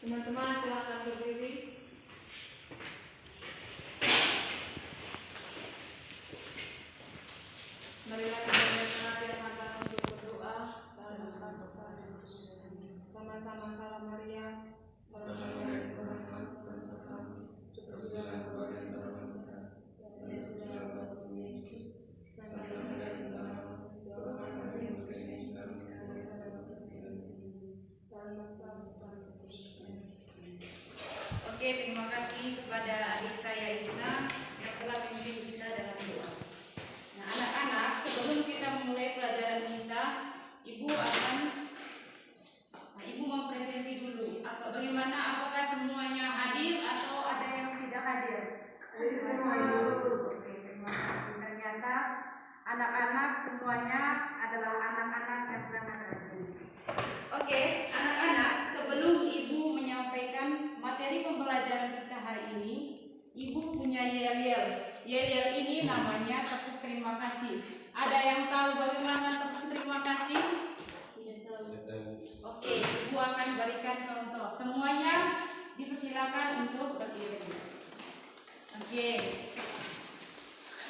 Teman-teman silakan berdiri. Marilah kita mengangkat mata untuk berdoa. Sama-sama salam Maria. Oke, terima kasih kepada adik saya Isna yang telah memimpin kita dalam doa. Nah, anak-anak, sebelum kita memulai pelajaran kita, Ibu mempresentasi dulu. Bagaimana? Apakah semuanya hadir atau ada yang tidak hadir? Oke, terima kasih. Ternyata anak-anak semuanya adalah anak-anak yang sangat rajin. Oke, anak-anak, sebelum Ibu menyampaikan materi pembelajaran kita hari ini, Ibu punya yel-yel. Yel-yel ini namanya tepuk terima kasih. Ada yang tahu bagaimana tepuk terima kasih? Tidak tahu. Oke, Ibu akan berikan contoh. Semuanya dipersilakan untuk berdiri. Oke.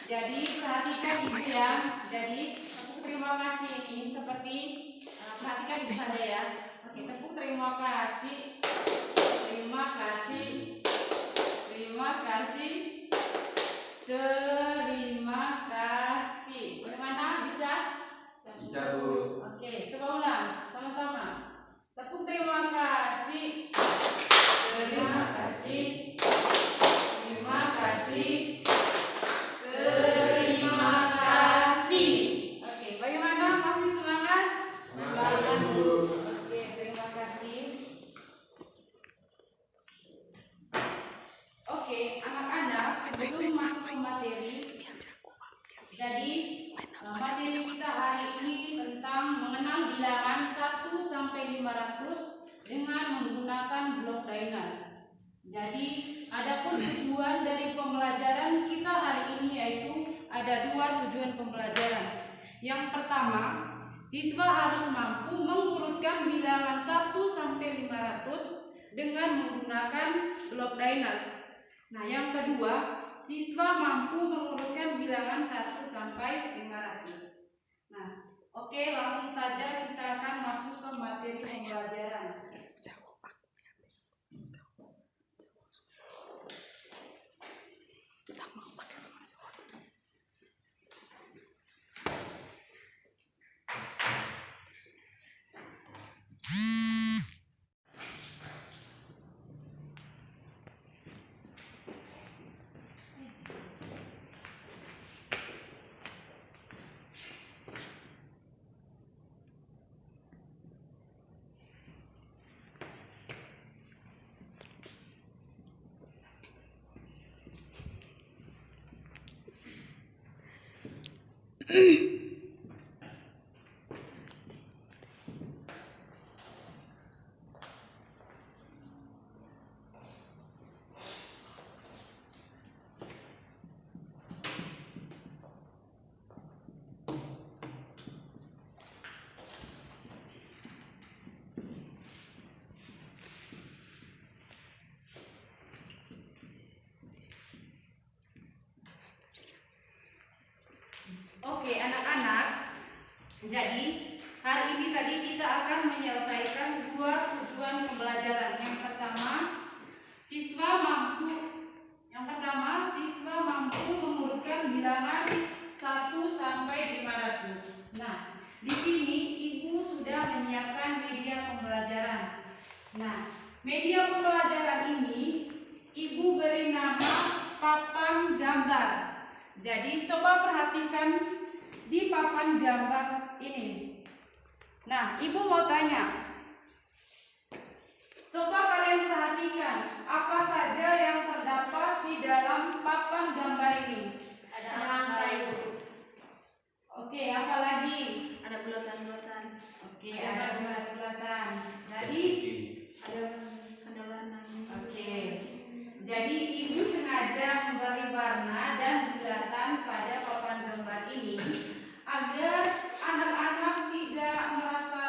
Jadi perhatikan Ibu ya. Jadi tepuk terima kasih ini seperti perhatikan Ibu saja ya. Oke, tepuk terima kasih. Terima kasih. Terima kasih. Terima kasih. Bagaimana? Bisa? Bisa, Bu. Oke, coba ulang sama-sama. Tepuk terima kasih. Terima kasih. Terima kasih. Terima kasih. Oke, bagaimana? Masih semangat? Semangat, Bu. Oke, terima kasih. Oke, anak-anak, sebelum masuk ke materi, jadi materi kita hari ini tentang mengenal bilangan 1 sampai 500 dengan menggunakan blok Dainas. Jadi, adapun tujuan dari pembelajaran kita hari ini yaitu ada 2 tujuan pembelajaran. Yang pertama, siswa harus mampu mengurutkan bilangan 1 sampai 500 dengan menggunakan blok Dainas. Nah, yang kedua, siswa mampu mengurutkan bilangan 1 sampai 500. Nah, oke, langsung saja kita akan masuk ke materi pembelajaran. Oke, anak-anak, jadi hari ini tadi kita akan menyelesaikan 2 tujuan pembelajaran. Yang pertama, siswa mampu mengurutkan bilangan 1 sampai 500. Nah, di sini Ibu sudah menyiapkan media pembelajaran. Nah, media pembelajaran ini Ibu beri nama papan gambar. Jadi coba perhatikan di papan gambar ini. Nah, Ibu mau tanya. Coba kalian perhatikan apa saja yang terdapat di dalam papan gambar ini. Ada angka, Ibu. Oke, apa lagi? Ada bulatan-bulatan. Oke, ada bulat-bulatan. Jadi Ada warna. oke. Jadi Ibu sengaja memberi warna dan bulatan pada papan gambar ini agar anak-anak tidak merasa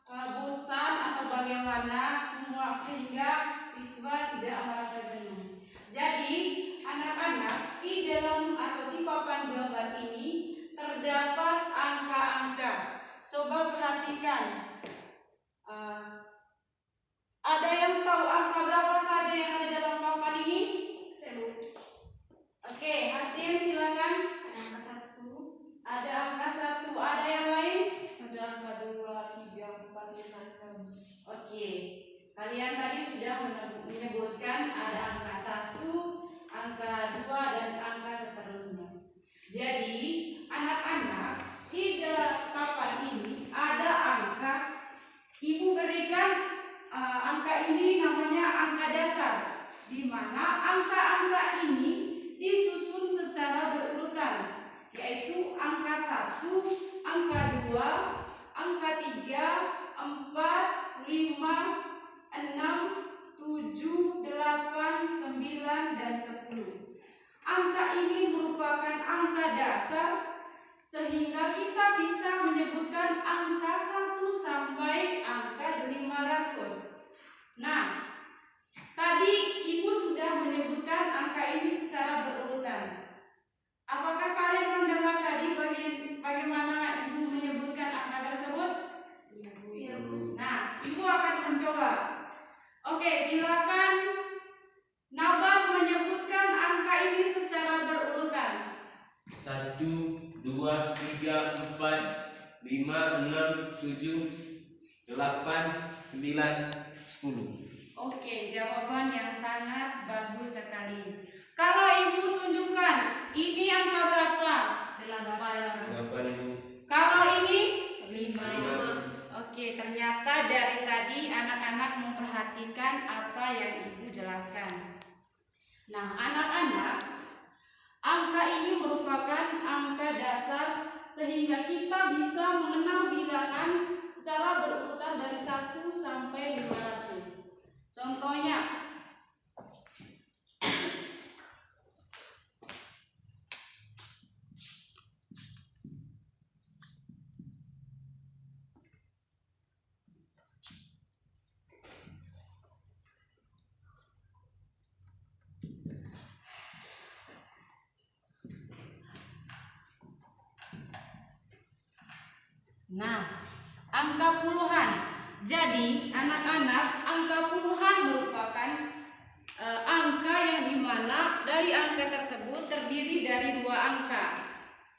bosan atau bagaimana, semua sehingga siswa tidak merasa jenuh. Jadi anak-anak di dalam atau di papan gambar ini terdapat angka-angka. Coba perhatikan. Ada yang tahu angka berapa saja yang ada dalam papan ini? Saya lupa. Oke, Hatin silakan. Ada angka 1, Ada angka 1, ada yang lain? ada angka 2, 3, 4, 5, 6. Oke, kalian tadi sudah menyebutkan ada angka 1, angka 2, dan angka seterusnya. Jadi, anak-anak, di dalam papan ini ada angka. Ibu berikan angka ini namanya angka dasar, di mana angka-angka ini disusun secara berurutan, yaitu angka 1, angka 2, angka 3, 4, 5, 6, 7, 8, 9, dan 10. Angka ini merupakan angka dasar sehingga kita bisa menyebutkan angka 1 sampai angka 500. Nah, tadi Ibu sudah menyebutkan angka ini secara berurutan. Apakah kalian mendengar tadi bagaimana Ibu menyebutkan angka tersebut? Iya, Bu. Nah, Ibu akan mencoba. Oke, silakan Naban menyebutkan angka ini secara berurutan. 1, 2, 3, 4, 5, 6, 7, 8, 9, 10. Oke, jawaban yang sangat bagus sekali. Kalau Ibu tunjukkan, ini angka berapa? 8, Kalau ini? 5. Oke, ternyata dari tadi anak-anak memperhatikan apa yang Ibu jelaskan. Nah, anak-anak, angka ini merupakan angka dasar sehingga kita bisa mengenal bilangan secara berurutan dari 1 sampai 500. Contohnya, nah, angka puluhan. Jadi, anak-anak, angka puluhan merupakan angka yang dimana dari angka tersebut terdiri dari 2 angka.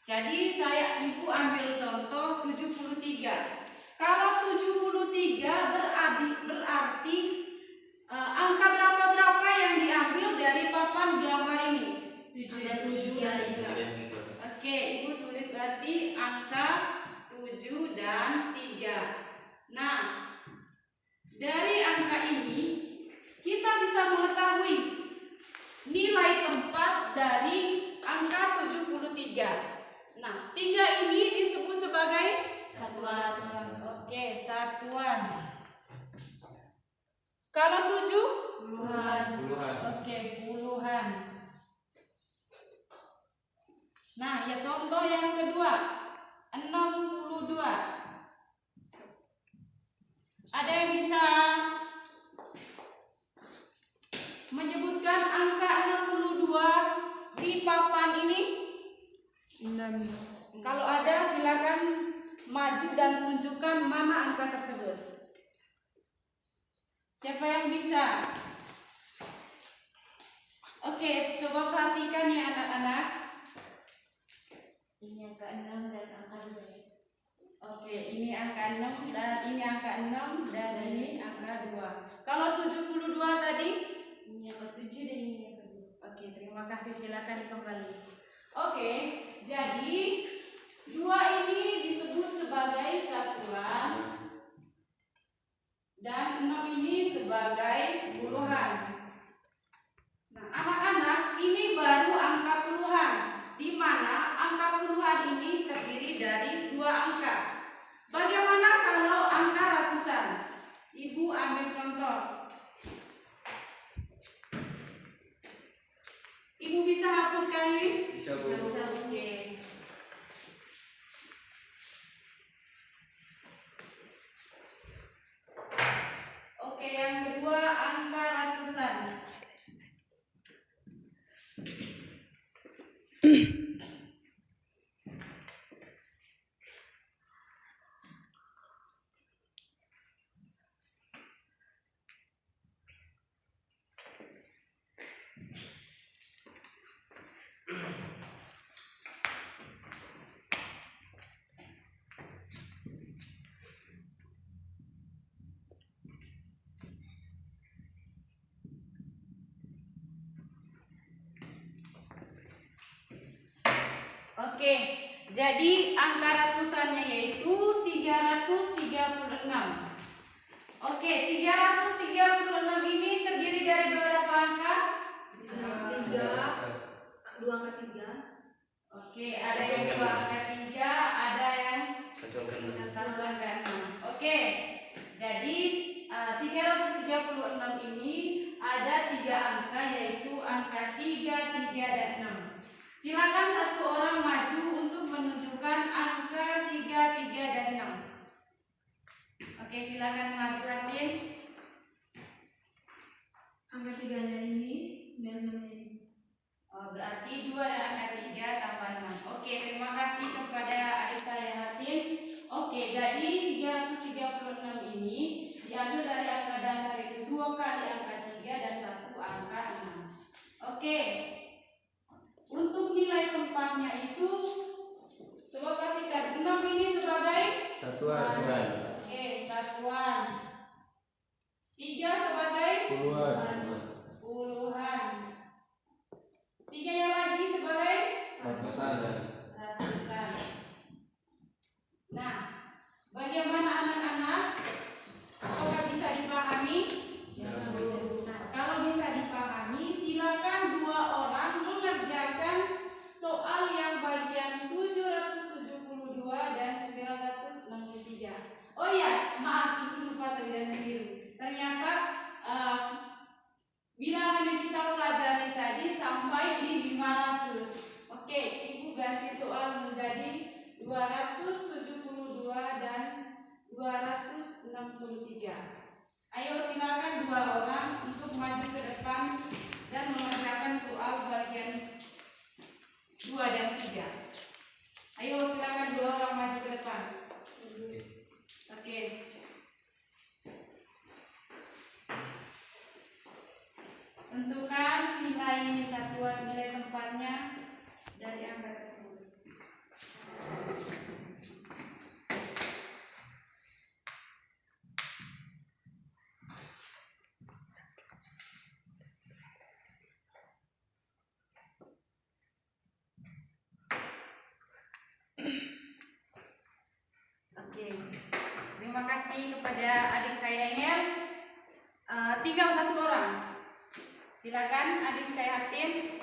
Jadi, Ibu ambil contoh 73. Kalau 73 berarti angka berapa yang diambil dari papan gambar ini? 7 dan 3. Oke, Ibu tulis berarti angka 7 dan 3. Nah, dari angka ini kita bisa mengetahui nilai tempat dari angka 73. Nah, 3 ini disebut sebagai Satuan. Oke, satuan. Kalau 7? Puluhan. Oke, puluhan. Nah, ya contoh yang kedua, 62. Ada yang bisa menyebutkan angka 62 di papan ini? 6. Kalau ada silakan maju dan tunjukkan mana angka tersebut. Siapa yang bisa? Oke, coba perhatikan ya anak-anak. Ini angka 6 dan angka 2. Oke, ini angka 6 dan ini angka 6 dan ini angka 2. Kalau 72 tadi? Ini angka 7 dan ini angka 2. Oke, terima kasih, silakan kembali. Oke, jadi 2 ini disebut sebagai satuan dan 6 ini sebagai puluhan. Nah, anak-anak, ini baru angka puluhan, di mana angka puluhan ini terdiri dari 2 angka. Bagaimana kalau angka ratusan? Ibu ambil contoh. Ibu bisa hapuskan ini? Bisa, Bu. Oke. Oke, yang kedua Oke, jadi angka ratusannya yaitu 336. Oke, 336 ini terdiri dari berapa angka? 2 angka 3. Oke, ada yang 2 angka 3, ada yang 1 angka 6. Oke, jadi 336 ini ada 3 angka yaitu angka 3, 3, dan 6. Silakan satu orang maju untuk menunjukkan angka 3, 3, dan 6. Oke, silakan maju Atin. Angka 3-nya ini dan 6 ini. Oh, berarti 2 dan angka 3 tambah 6. Oke, terima kasih kepada adik saya Hatin. Oke, jadi 336 ini diambil dari angka dasar itu 2 kali angka 3 dan 1 angka 6. Oke, untuk nilai tempatnya itu coba perhatikan 6 ini sebagai Satuan. oke, satuan. 3 sebagai Puluhan. puluhan. 3 yang lagi sebagai Ratusan. ratusan. Nah, bagaimana anak-anak? Apakah bisa dipahami? Nah, kalau bisa dipahami, silakan 2 orang mengerjakan soal yang bagian 772 dan 963. Oh iya, maaf, ibu lupa tadi dan biru. Ternyata bilangan yang kita pelajari tadi sampai di 500. Oke, ibu ganti soal menjadi 272 dan 263. Ayo silakan 2 orang untuk maju ke depan dan mengerjakan soal bagian 2 dan 3. Ayo silakan 2 orang maju ke depan. Oke. Tentukan nilai satuan nilai tempatnya dari angka tersebut. Oke, terima kasih kepada adik saya Engel. Tinggal 1 orang. Silakan adik saya Hatin.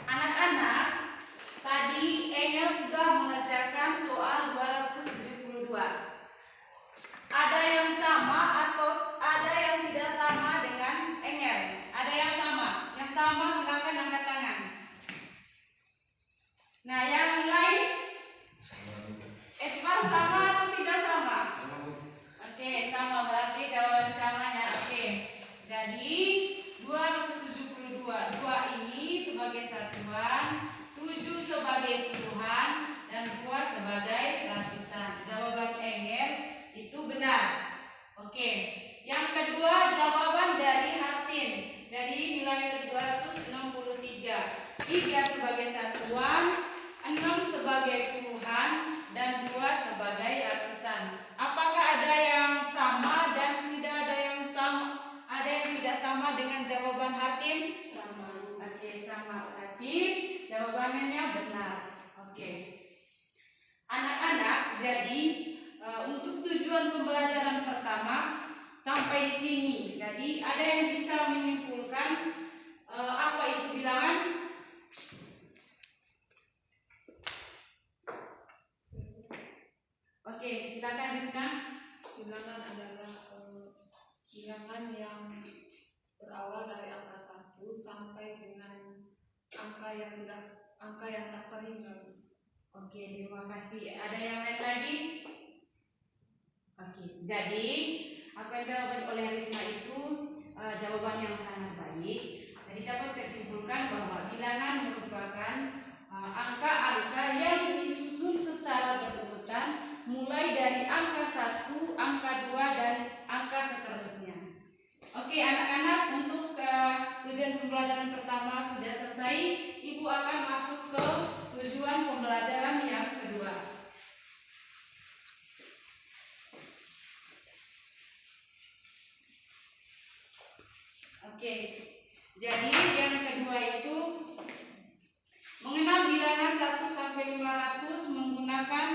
Anak-anak, tadi Engel sudah mengerjakan soal 272. Ada yang sama atau ada yang tidak sama dengan Engel? Ada yang sama? Yang sama silakan angkat tangan. Nah, yang lain? Edmar sama atau tidak sama? Oke, sama, berarti jawaban samanya. Oke, jadi 272, 2 ini sebagai satuan, 7 sebagai puluhan, dan 2 sebagai ratusan. Jawaban Engel itu benar. Oke, yang kedua jawaban dari Hatin. Jadi nilai 263, 3 sebagai satuan, 6 sebagai puluhan, dan 2 sebagai ratusan. Apakah ada yang sama dan tidak ada yang sama? Ada yang tidak sama dengan jawaban Hatin? Sama. Oke, sama. Berarti jawabannya benar. Oke. Anak-anak, jadi untuk tujuan pembelajaran pertama sampai di sini. Jadi ada yang bisa menyimpulkan apa itu bilangan? Oke, silakan Rizka. Bilangan adalah bilangan yang berawal dari angka 1 sampai dengan angka yang tak terhingga. Oke, terima kasih. Ada yang lain lagi? Oke, jadi apa yang jawaban oleh Risma itu jawaban yang sangat baik. Jadi dapat tersimpulkan bahwa bilangan merupakan angka-angka yang disusun secara berurutan mulai dari angka 1, angka 2 dan angka seterusnya. Oke, anak-anak, untuk tujuan pembelajaran pertama sudah selesai. Ibu akan masuk ke tujuan pembelajaran yang kedua. Oke, jadi yang kedua itu mengenal bilangan 1 sampai 500 menggunakan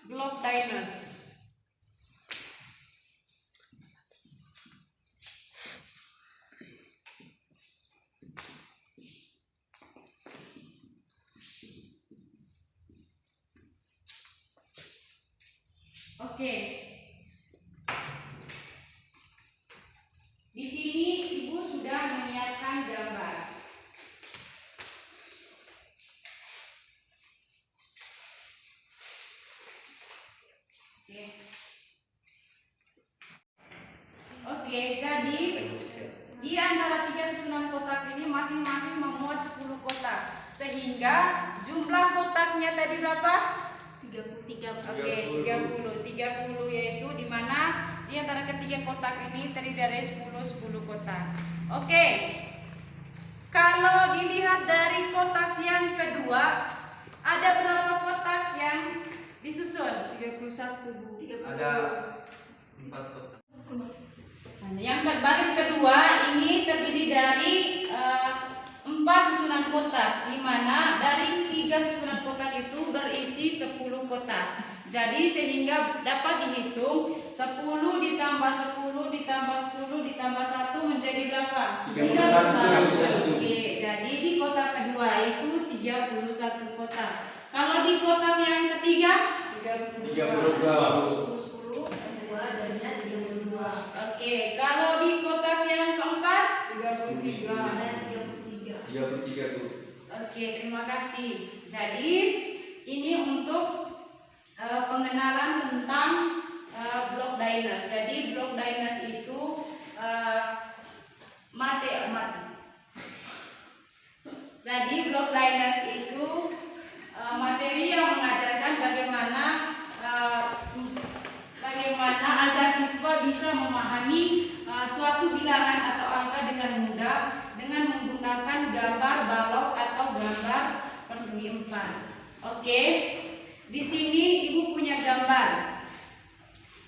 blok diners. Oke. Di sini Ibu sudah menyiapkan gambar. Oke, jadi di antara 3 susunan kotak ini masing-masing memuat 10 kotak. Sehingga jumlah kotaknya tadi berapa? 30. Oke, 30 yaitu di mana di antara ketiga kotak ini terdiri dari 10 kotak. Oke. Kalau dilihat dari kotak yang kedua, ada berapa kotak yang disusun? 31, Bu. Ada 4 kotak. Nah, yang baris kedua ini terdiri dari 4 susunan kotak, di mana dari 3 susunan kotak itu berisi 10 kotak. Jadi sehingga dapat dihitung 10 ditambah 10 ditambah 10 ditambah 1 menjadi berapa? 31. Oke, jadi di kotak kedua itu 31 kotak. Kalau di kotak yang ketiga 32. 10, 2 jadinya 32. Oke, kalau di kotak yang keempat 33 dan 33. 33, Bu. Oke, terima kasih. Jadi ini untuk pengenalan tentang blok diners. Jadi blok diners itu Jadi blok diners itu materi yang mengajarkan bagaimana agar siswa bisa memahami suatu bilangan atau angka dengan mudah dengan menggunakan gambar balok atau gambar persegi 4. Oke. Di sini Ibu punya gambar.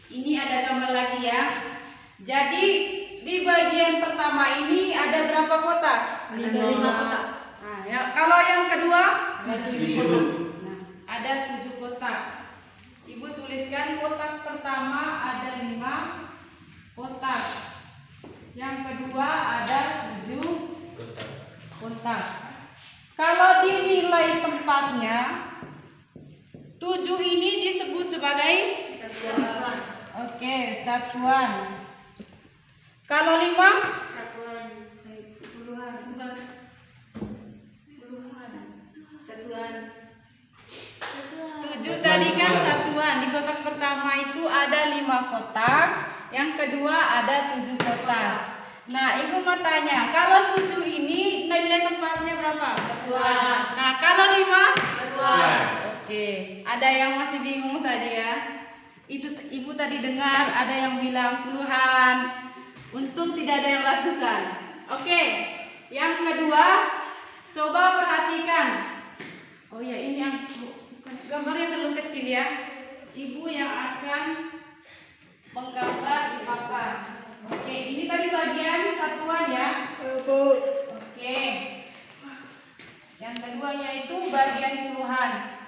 Ini ada gambar lagi ya. Jadi di bagian pertama ini ada berapa kotak? Ada 5 kotak. Nah, ya, kalau yang kedua Ada 7 7. kotak. Nah, ada 7 kotak. Ibu tuliskan kotak pertama ada 5 kotak. Yang kedua ada 7 kotak. Kalau dinilai tempatnya 7 ini disebut sebagai Satuan. oke, satuan. Kalau 5 Satuan. Puluhan. Satuan. 7 tadi kan satuan. Di kotak pertama itu ada 5 kotak, yang kedua ada 7 kotak. Nah, Ibu mau tanya, kalau 7 ini nilai tempatnya berapa? Satuan. Nah, kalau 5? Satuan. Oke, ada yang masih bingung tadi ya? Itu Ibu tadi dengar ada yang bilang puluhan. Untung tidak ada yang ratusan. Oke, yang kedua, coba perhatikan. Oh ya, ini yang gambarnya terlalu kecil ya. Ibu yang akan menggambar di papan. Oke, ini tadi bagian satuan ya. Oke. Yang keduanya itu bagian puluhan.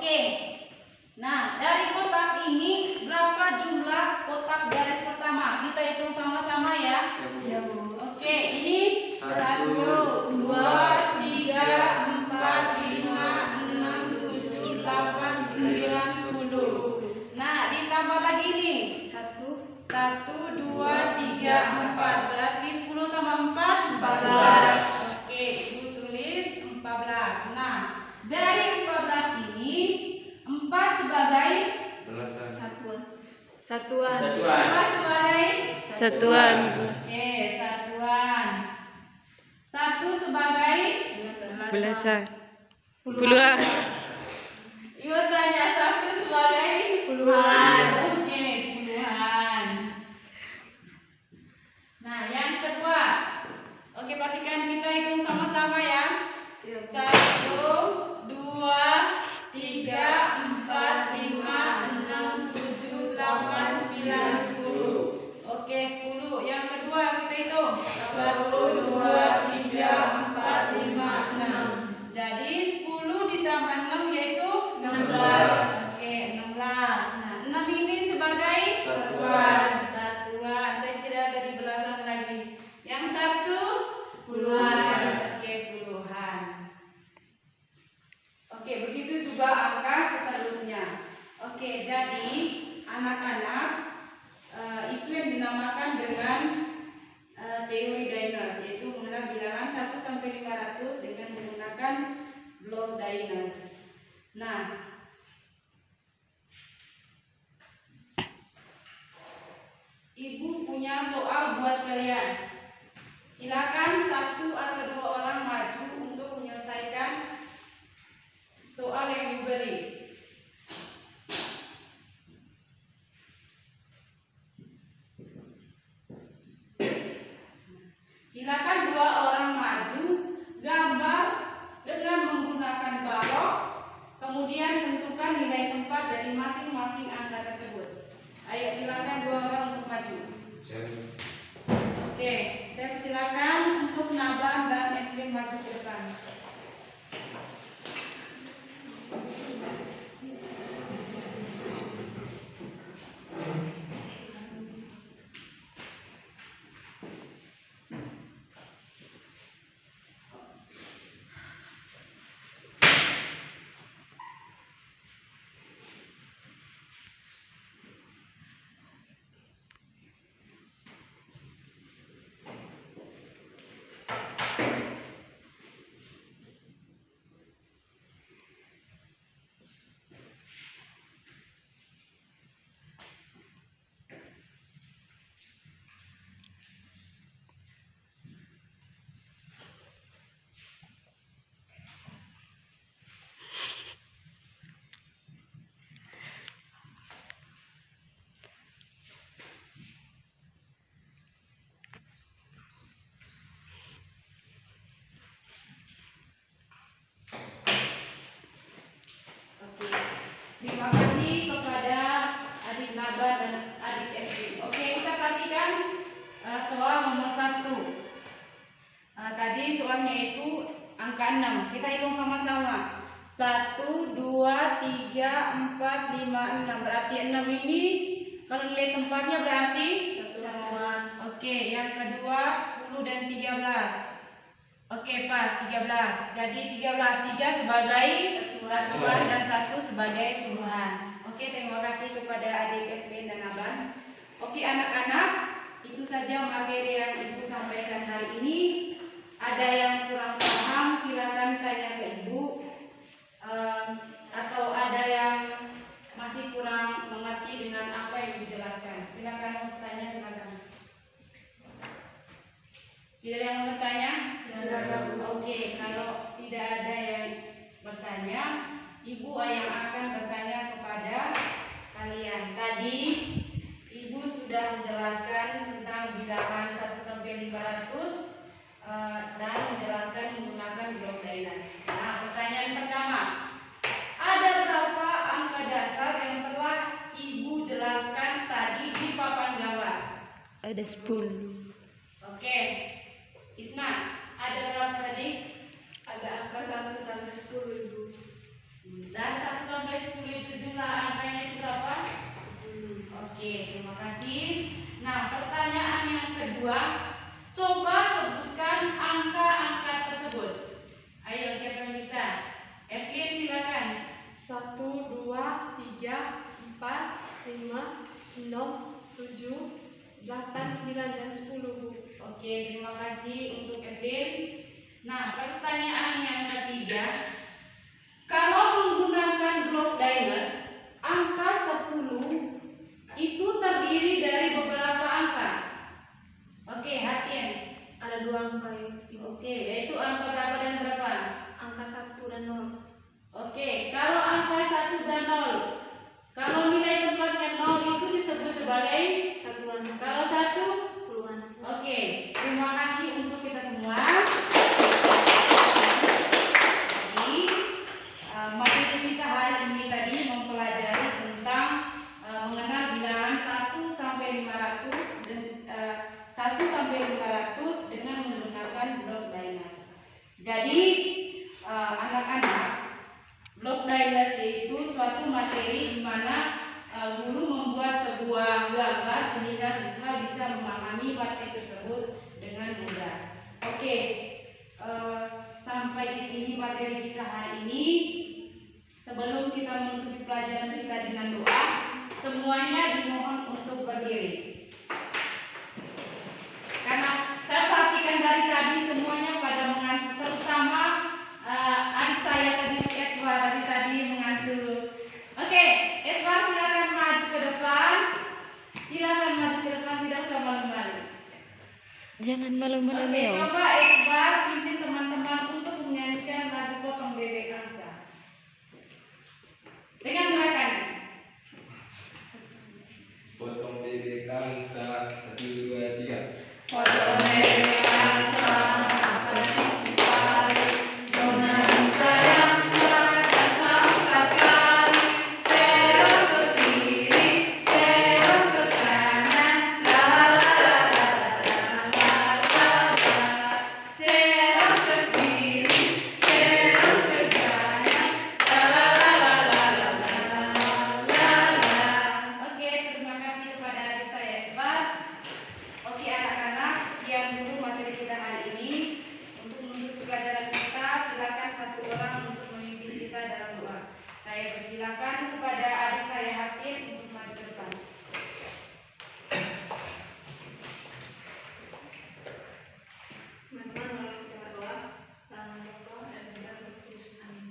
Oke. Nah, dari kotak ini berapa jumlah kotak baris pertama? Kita hitung sama-sama ya. Ya Bu. Oke, ini 1, 2, 3, 4, 5, 6, 7, 8, 9, 10. Nah, ditambah lagi nih. 1, 2, 3, 4. Berarti 10 tambah 4, 14. Oke, Ibu tulis 14. Nah, dari 14 ini 4 sebagai Belasan. Satuan. 4 sebagai Satuan. Oke, satuan. 1 sebagai Belasan. Puluhan. Ibu tanya 1 sebagai Puluhan. Oke, puluhan. Nah, yang kedua. Oke, perhatikan kita hitung sama-sama ya. 1, 2, 3, 4, 5, 6, 7, 8, 9, 10. Oke, 10. Yang kedua kita hitung 1, 2, 3, 4, 5, 6. Jadi 10 ditambah 6 yaitu 16. Oke, 16. Nah, 6 ini sebagai Satuan. Satuan. Saya kira tadi belasan lagi. Yang satu puluhan. Oke, puluhan. Oke, begitu juga angka seterusnya. Oke, jadi anak-anak itu yang dinamakan dengan teori Dainas, yaitu mengenal bilangan 1 sampai 500 dengan menggunakan blok Dainas. Nah, Ibu punya soal buat kalian. Silakan 1 atau 2 orang maju untuk menyelesaikan soal yang diberi. Silakan 2 orang maju, gambar dengan menggunakan balok, kemudian tentukan nilai tempat dari masing-masing angka tersebut. Ayo silakan 2 orang untuk maju. Oke, saya persilakan untuk Naban dan Evelyn maju ke depan. Terima kasih kepada adik Naba dan adik Evi. Oke, kita perhatikan soal nomor 1. Tadi soalnya itu angka 6. Kita hitung sama-sama. 1, 2, 3, 4, 5, 6. Berarti 6 ini kalau nilai tempatnya berarti Satuan. Oke, yang kedua 10 dan 13. Oke, pas 13. Jadi 13 3 sebagai satuan dan 1 sebagai puluhan. Oke, terima kasih kepada adik Evelyn dan Abang. Oke, anak-anak, itu saja materi yang Ibu sampaikan hari ini. Ada yang kurang paham, silakan tanya ke Ibu. Atau ada yang masih kurang mengerti dengan apa yang Ibu jelaskan. Silakan bertanya, silakan. Tidak ada yang mau bertanya? Oke, kalau tidak ada yang bertanya, Ibu yang akan bertanya kepada kalian. Tadi Ibu sudah menjelaskan tentang bilangan 1 sampai 500 dan menjelaskan menggunakan blok Dainas. Nah, pertanyaan pertama, ada berapa angka dasar yang telah Ibu jelaskan tadi di papan gambar? Ada 10. Oke, Isna, ada berapa tadi? Ada angka 1 sampai 10 Ibu. Dan 1 sampai 7, 8, 9, dan 10, Bu. Oke, terima kasih untuk Edwin. Nah, pertanyaan yang ketiga. Kalau menggunakan blok diners, angka 10 itu terdiri dari beberapa angka. Oke, hati-hati. Ada 2 angka ya, Ibu. Oke, yaitu angka berapa dan berapa? Angka 1 dan 0. Oke, kalau angka 1 dan 0, kalau nilai tempatnya 0 itu disebut sebagai Satuan. kalau 1. Puluhan. Oke, terima kasih untuk kita semua. Jadi, materi kita hari ini tadi mempelajari tentang mengenal bilangan 1 sampai 500 dan 1 sampai 500 dengan menggunakan blok diners. Jadi, anak-anak, blok diners yaitu suatu materi di mana guru membuat sebuah gambar sehingga siswa bisa memahami materi tersebut dengan mudah. Oke, sampai di sini materi kita hari ini. Sebelum kita menutupi pelajaran kita dengan doa, semuanya dimohon untuk berdiri. Karena saya perhatikan dari tadi semuanya pada mengantuk, terutama adik saya tadi, Edward tadi mengantuk. Oke, Edward silakan maju ke depan. Silakan maju ke depan, tidak usah malu-malu. Jangan malu-malu Oke, Neo. coba Edward pimpin teman-teman untuk menyanyikan lagu Potong Bebek Angsa. Dengan gerakan. Potong bebek angsa 1, 2, 3. Potong bebek angsa, satu kali, dona buka angsa, dasar kali, serong ke kiri, serong ke kanan, la la la la la la la, serong ke kiri, serong ke kanan, la la la la la la la la. Oke, terima kasih kepada adik saya Edward. Oke anak-anak, sekian dulu materi kita hari ini. Untuk menutup pelajaran kita, silakan satu orang untuk memimpin kita dalam doa. Saya persilakan kepada adik saya Hakim untuk maju ke depan. Teman-teman, mari kita berdoa. Dalam nama Bapa dan Putra dan Roh Kudus. Amin.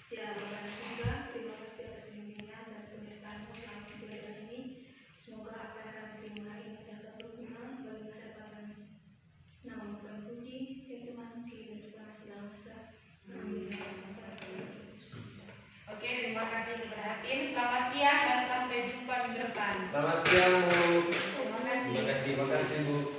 Ya Bapa dan Surga, terima kasih atas bimbingan dan penyertaan-Mu selama pelajaran ini. Semoga apa yang kami terima hari ini dapat berguna bagi masa depan kami. Nama-Mu kami puji, ya Tuhan, kini dan juga segala masa. Amin. Ya Bapa dan Roh Kudus. Oke, terima kasih kepada Hakim. Selamat siang dan sampai jumpa minggu depan. Selamat siang Bu. Terima kasih. Terima kasih Bu.